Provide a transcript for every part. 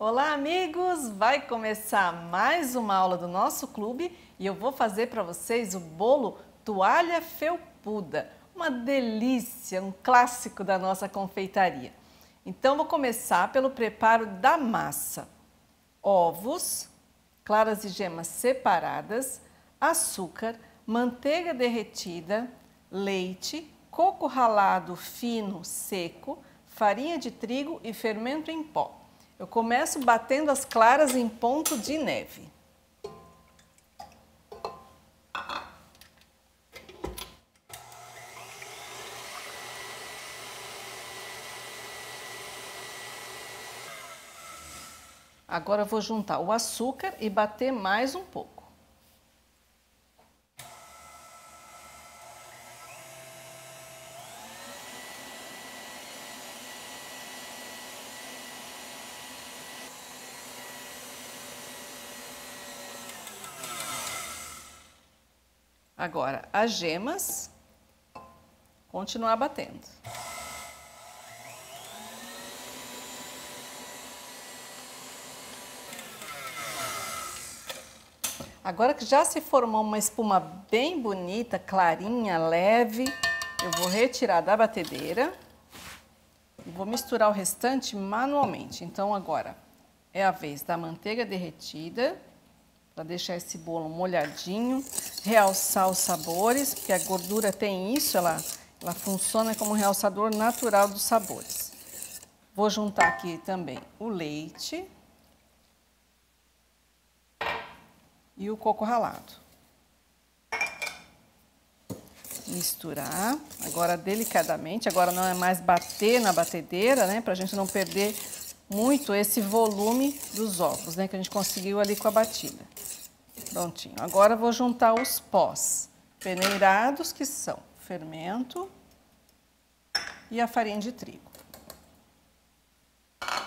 Olá, amigos! Vai começar mais uma aula do nosso clube e eu vou fazer para vocês o bolo toalha felpuda. Uma delícia, um clássico da nossa confeitaria. Então, vou começar pelo preparo da massa. Ovos, claras e gemas separadas, açúcar, manteiga derretida, leite, coco ralado fino, seco, farinha de trigo e fermento em pó. Eu começo batendo as claras em ponto de neve. Agora eu vou juntar o açúcar e bater mais um pouco. Agora, as gemas, continuar batendo. Agora que já se formou uma espuma bem bonita, clarinha, leve, eu vou retirar da batedeira e vou misturar o restante manualmente. Então, agora é a vez da manteiga derretida, para deixar esse bolo molhadinho, realçar os sabores, porque a gordura tem isso, ela funciona como um realçador natural dos sabores. Vou juntar aqui também o leite e o coco ralado. Misturar, agora delicadamente, agora não é mais bater na batedeira, né, pra gente não perder muito esse volume dos ovos, né, que a gente conseguiu ali com a batida. Prontinho. Agora eu vou juntar os pós peneirados, que são fermento e a farinha de trigo. Vou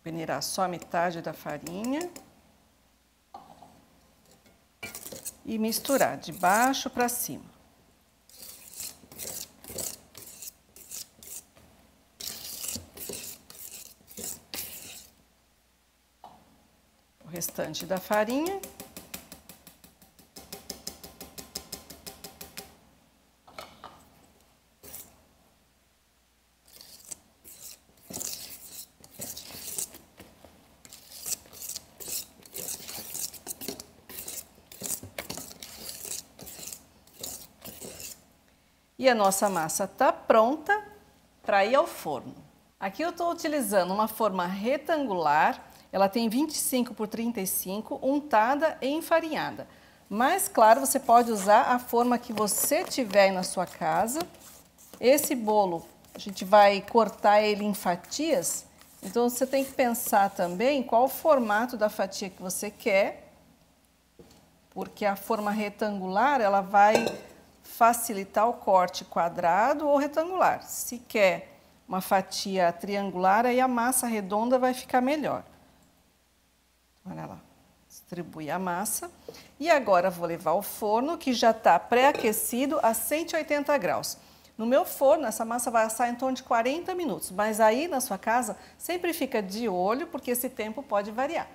peneirar só a metade da farinha e misturar de baixo para cima. O restante da farinha. E a nossa massa está pronta para ir ao forno. Aqui eu estou utilizando uma forma retangular, ela tem 25 por 35, untada e enfarinhada. Mas, claro, você pode usar a forma que você tiver aí na sua casa. Esse bolo, a gente vai cortar ele em fatias, então você tem que pensar também qual o formato da fatia que você quer, porque a forma retangular, ela vai facilitar o corte quadrado ou retangular. Se quer uma fatia triangular, aí a massa redonda vai ficar melhor. Olha lá, distribui a massa. E agora vou levar ao forno, que já está pré-aquecido a 180 graus. No meu forno, essa massa vai assar em torno de 40 minutos, mas aí na sua casa sempre fica de olho, porque esse tempo pode variar.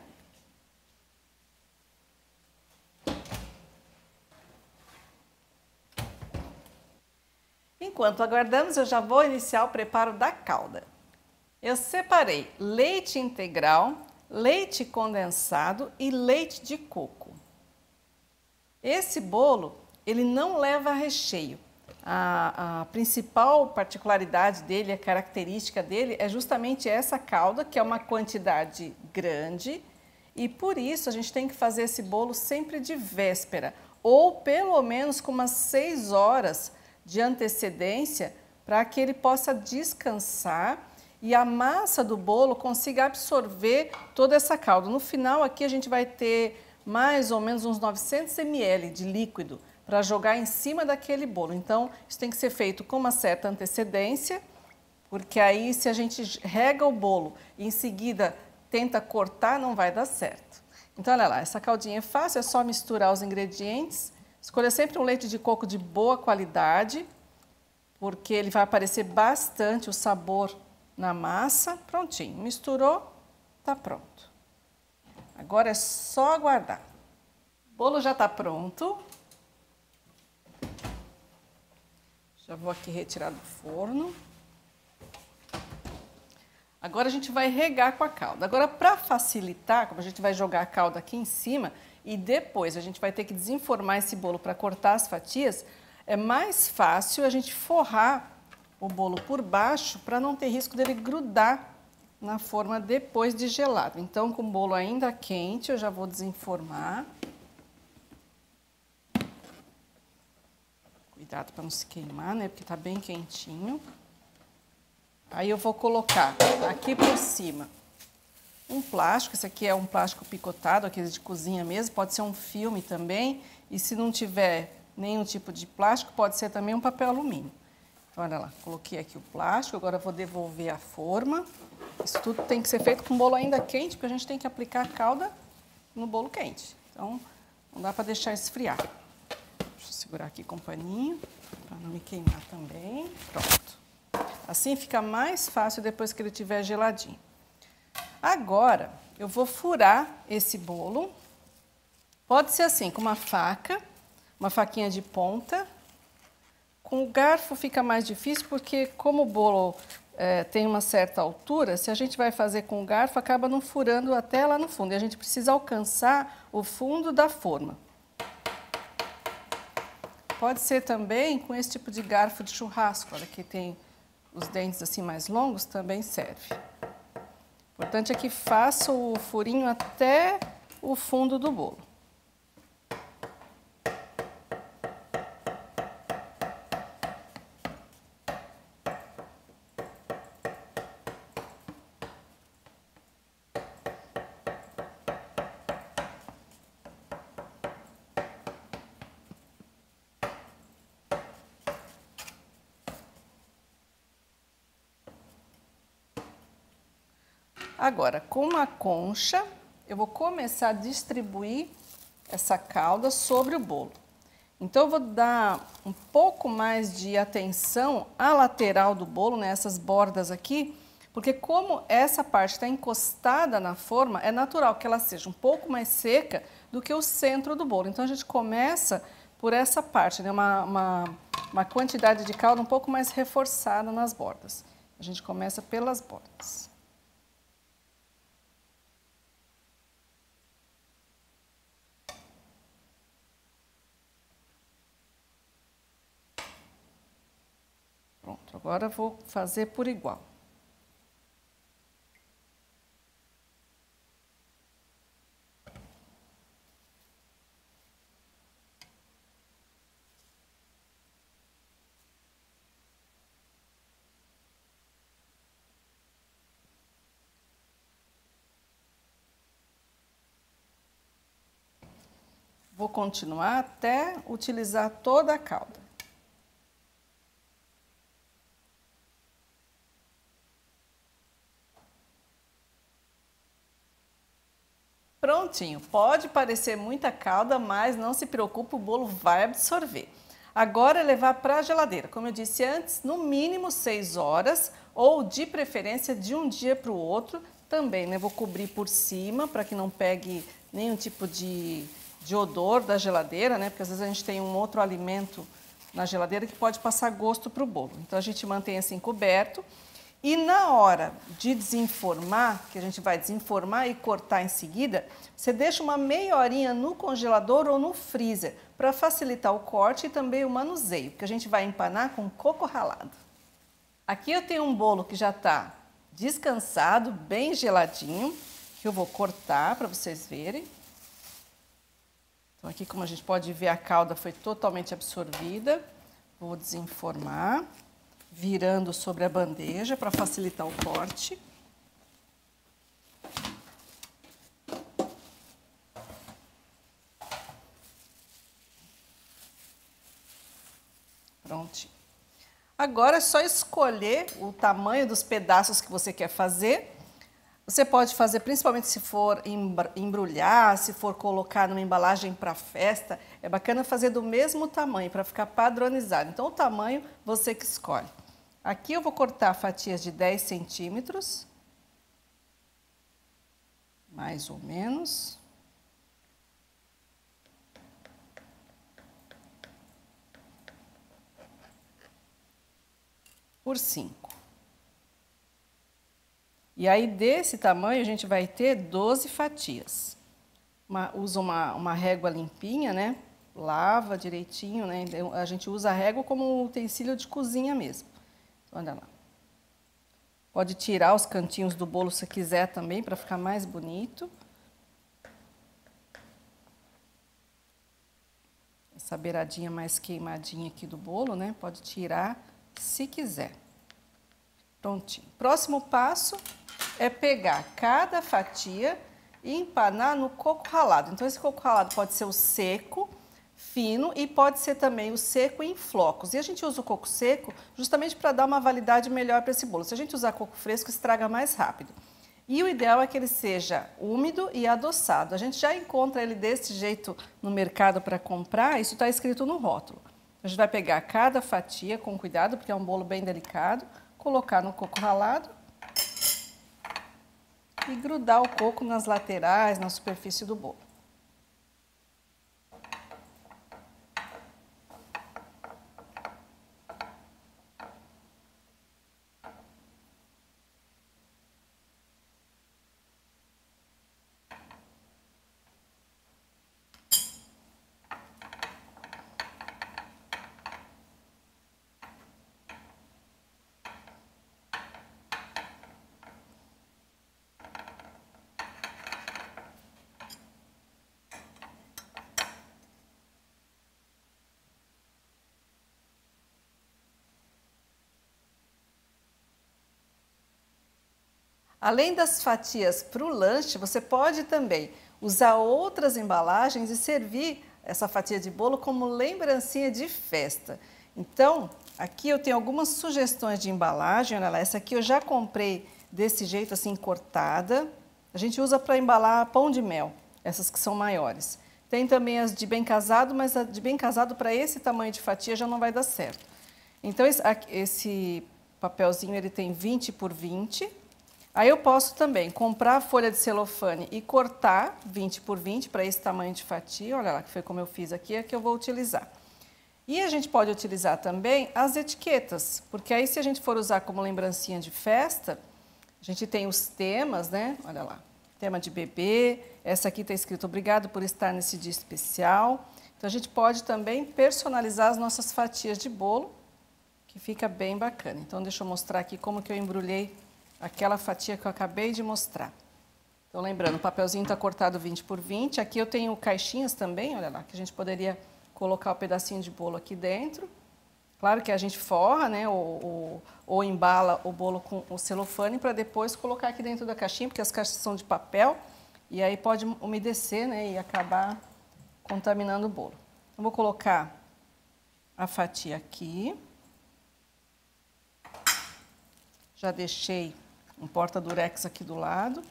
Enquanto aguardamos, eu já vou iniciar o preparo da calda. Eu separei leite integral, leite condensado e leite de coco. Esse bolo, ele não leva recheio. A principal particularidade dele, a característica dele, é justamente essa calda, que é uma quantidade grande, e por isso a gente tem que fazer esse bolo sempre de véspera, ou pelo menos com umas 6 horas de antecedência, para que ele possa descansar e a massa do bolo consiga absorver toda essa calda. No final aqui a gente vai ter mais ou menos uns 900 ml de líquido para jogar em cima daquele bolo. Então, isso tem que ser feito com uma certa antecedência, porque aí se a gente rega o bolo e em seguida tenta cortar, não vai dar certo. Então, olha lá, essa caldinha é fácil, é só misturar os ingredientes. Escolha sempre um leite de coco de boa qualidade, porque ele vai aparecer bastante o sabor na massa, prontinho. Misturou, tá pronto. Agora é só aguardar. O bolo já tá pronto. Já vou aqui retirar do forno. Agora a gente vai regar com a calda. Agora, para facilitar, como a gente vai jogar a calda aqui em cima e depois a gente vai ter que desenformar esse bolo para cortar as fatias, é mais fácil a gente forrar o bolo por baixo para não ter risco dele grudar na forma depois de gelado. Então, com o bolo ainda quente, eu já vou desenformar. Cuidado para não se queimar, né? Porque tá bem quentinho. Aí eu vou colocar aqui por cima um plástico. Esse aqui é um plástico picotado, aquele de cozinha mesmo. Pode ser um filme também. E se não tiver nenhum tipo de plástico, pode ser também um papel alumínio. Então, olha lá, coloquei aqui o plástico. Agora eu vou devolver a forma. Isso tudo tem que ser feito com o bolo ainda quente, porque a gente tem que aplicar a calda no bolo quente. Então, não dá para deixar esfriar. Deixa eu segurar aqui com o paninho, para não me queimar também. Pronto. Assim fica mais fácil depois que ele estiver geladinho. Agora, eu vou furar esse bolo. Pode ser assim, com uma faca, uma faquinha de ponta. Com o garfo fica mais difícil, porque como o bolo tem uma certa altura, se a gente vai fazer com o garfo, acaba não furando até lá no fundo. E a gente precisa alcançar o fundo da forma. Pode ser também com esse tipo de garfo de churrasco, olha, que tem os dentes assim mais longos, também serve. O importante é que faça o furinho até o fundo do bolo. Agora, com uma concha, eu vou começar a distribuir essa calda sobre o bolo. Então, eu vou dar um pouco mais de atenção à lateral do bolo, nessas bordas aqui, porque como essa parte está encostada na forma, é natural que ela seja um pouco mais seca do que o centro do bolo. Então, a gente começa por essa parte, né? Uma quantidade de calda um pouco mais reforçada nas bordas. A gente começa pelas bordas. Pronto, agora eu vou fazer por igual. Vou continuar até utilizar toda a calda. Prontinho, pode parecer muita calda, mas não se preocupe, o bolo vai absorver. Agora é levar para a geladeira, como eu disse antes, no mínimo 6 horas ou de preferência de um dia para o outro também, né? Vou cobrir por cima para que não pegue nenhum tipo de odor da geladeira, né? Porque às vezes a gente tem um outro alimento na geladeira que pode passar gosto para o bolo. Então a gente mantém assim coberto. E na hora de desenformar, que a gente vai desenformar e cortar em seguida, você deixa uma meia horinha no congelador ou no freezer, para facilitar o corte e também o manuseio, que a gente vai empanar com coco ralado. Aqui eu tenho um bolo que já está descansado, bem geladinho, que eu vou cortar para vocês verem. Então aqui, como a gente pode ver, a calda foi totalmente absorvida. Vou desenformar, virando sobre a bandeja para facilitar o corte. Prontinho. Agora é só escolher o tamanho dos pedaços que você quer fazer. Você pode fazer, principalmente se for embrulhar, se for colocar numa embalagem para festa, é bacana fazer do mesmo tamanho para ficar padronizado. Então o tamanho você que escolhe. Aqui eu vou cortar fatias de 10 centímetros, mais ou menos. Por 5. E aí, desse tamanho, a gente vai ter 12 fatias. Usa uma régua limpinha, né? Lava direitinho, né? A gente usa a régua como utensílio de cozinha mesmo. Olha lá. Pode tirar os cantinhos do bolo se quiser também, para ficar mais bonito. Essa beiradinha mais queimadinha aqui do bolo, né? Pode tirar se quiser. Prontinho. Próximo passo é pegar cada fatia e empanar no coco ralado. Então, esse coco ralado pode ser o seco, fino, e pode ser também o seco em flocos. E a gente usa o coco seco justamente para dar uma validade melhor para esse bolo. Se a gente usar coco fresco, estraga mais rápido. E o ideal é que ele seja úmido e adoçado. A gente já encontra ele desse jeito no mercado para comprar, isso está escrito no rótulo. A gente vai pegar cada fatia com cuidado, porque é um bolo bem delicado, colocar no coco ralado e grudar o coco nas laterais, na superfície do bolo. Além das fatias para o lanche, você pode também usar outras embalagens e servir essa fatia de bolo como lembrancinha de festa. Então, aqui eu tenho algumas sugestões de embalagem. Olha lá, essa aqui eu já comprei desse jeito assim, cortada. A gente usa para embalar pão de mel, essas que são maiores. Tem também as de bem casado, mas a de bem casado para esse tamanho de fatia já não vai dar certo. Então, esse papelzinho ele tem 20 por 20. Aí eu posso também comprar a folha de celofane e cortar 20 por 20 para esse tamanho de fatia. Olha lá, que foi como eu fiz aqui, é que eu vou utilizar. E a gente pode utilizar também as etiquetas, porque aí se a gente for usar como lembrancinha de festa, a gente tem os temas, né? Olha lá, tema de bebê, essa aqui está escrito obrigado por estar nesse dia especial. Então a gente pode também personalizar as nossas fatias de bolo, que fica bem bacana. Então deixa eu mostrar aqui como que eu embrulhei aquela fatia que eu acabei de mostrar. Então, lembrando, o papelzinho está cortado 20 por 20. Aqui eu tenho caixinhas também, olha lá, que a gente poderia colocar o pedacinho de bolo aqui dentro. Claro que a gente forra, né, ou embala o bolo com o celofane para depois colocar aqui dentro da caixinha, porque as caixas são de papel e aí pode umedecer, né, e acabar contaminando o bolo. Então, vou colocar a fatia aqui. Já deixei um porta-durex aqui do lado,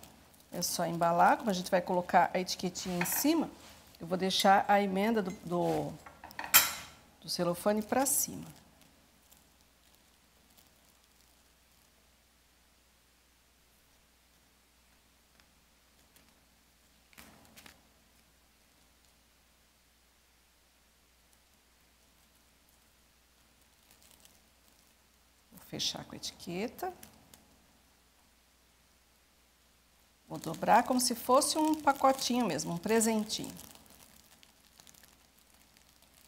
é só embalar. Como a gente vai colocar a etiquetinha em cima, eu vou deixar a emenda do celofane para cima. Vou fechar com a etiqueta. Vou dobrar como se fosse um pacotinho mesmo, um presentinho.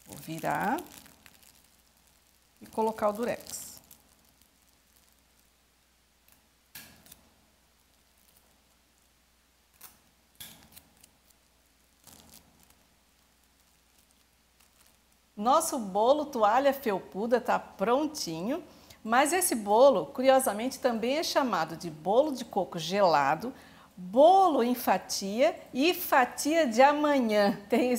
Vou virar e colocar o durex. Nosso bolo toalha felpuda está prontinho, mas esse bolo, curiosamente, também é chamado de bolo de coco gelado, bolo em fatia e fatia de amanhã. Tem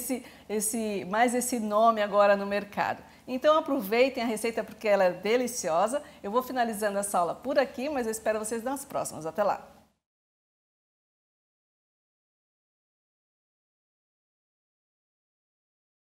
mais esse nome agora no mercado. Então aproveitem a receita porque ela é deliciosa. Eu vou finalizando essa aula por aqui, mas eu espero vocês nas próximas. Até lá!